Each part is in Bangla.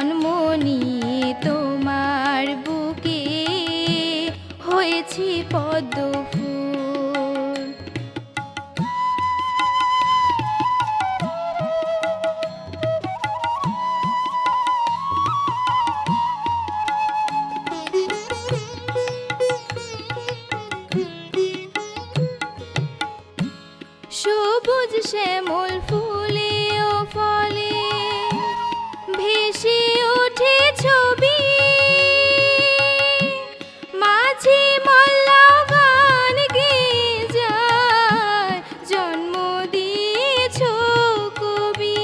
জন্ম নিয়ে তোমার বুকে হয়েছি পদ্ম ফুল। সবুজ শ্যামল ফুলে ও ফলে ভেসে ওঠে ছবি, মাঝি মল্লা গান গেয়ে যায়, জন্ম দিয়েছ কবি।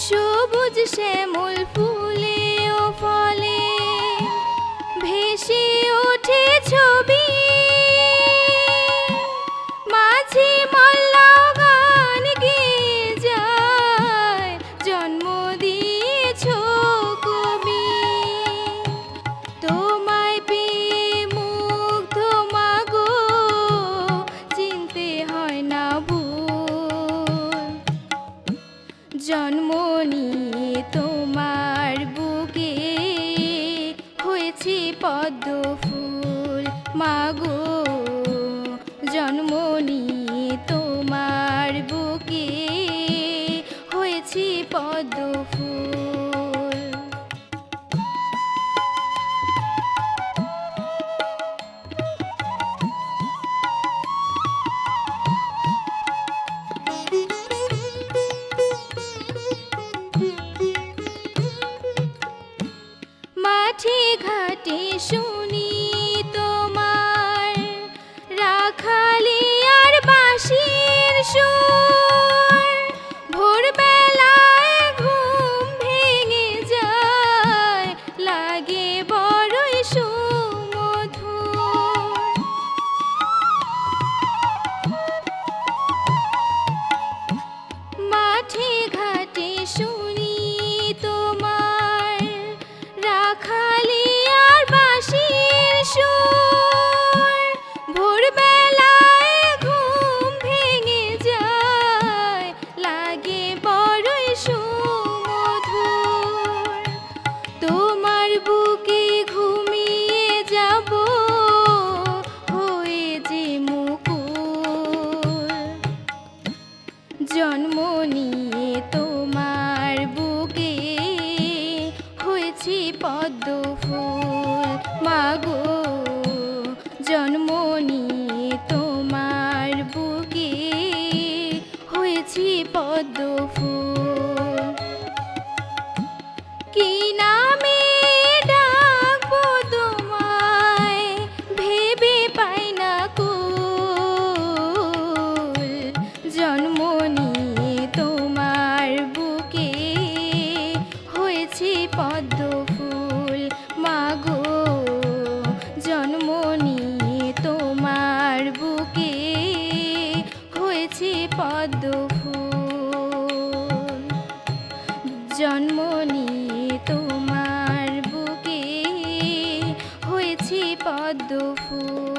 সবুজ শ্যামল ফুলে ও ফলে ভেসে ওঠে ছবি, মাঝি মল্লা গান গেয়ে যায়, জন্ম দিয়েছ কবি। তোমায় পেয়ে মুগ্ধ মাগো, চিনতে হয় না ভুল। জন্ম নিয়ে তোমার বুকে হয়েছি পদ্ম ফুল মাগো, জন্ম নিয়ে তোমার বুকে হয়েছি পদ্ম ফুল। মাঠে ঘাটে শুনি তোমার রাখালি আর বাঁশির সুর, ভোরবেলায় ঘুম ভেঙে যায়, লাগে বড়ই সুমধুর। মাঠে ঘাটে শুনি তোমার রাখালি আর বাঁশির সুর, ভোরবেলায় ঘুম ভেঙে যায়, লাগে বড়ই সুমধুর। তোমার বুকে ঘুমিয়ে যাব হয়ে যে মুকুল। জন্ম নিয়ে তোমার বুকে হয়েছি পদ্ম ফুল মাগো, জন্ম নিয়ে তোমার বুকে হয়েছি পদ্ম ফুল। কি নামে ডাকবো তোমায় ভেবে পাই না কুল। জন্ম নিয়ে তোমার বুকে হয়েছি পদ্ম ফুল মাগো, জন্ম নিয়ে তোমার বুকে হয়েছি পদ্ম ফুল। জন্ম নিয়ে তোমার বুকে হয়েছি পদ্ম ফুল।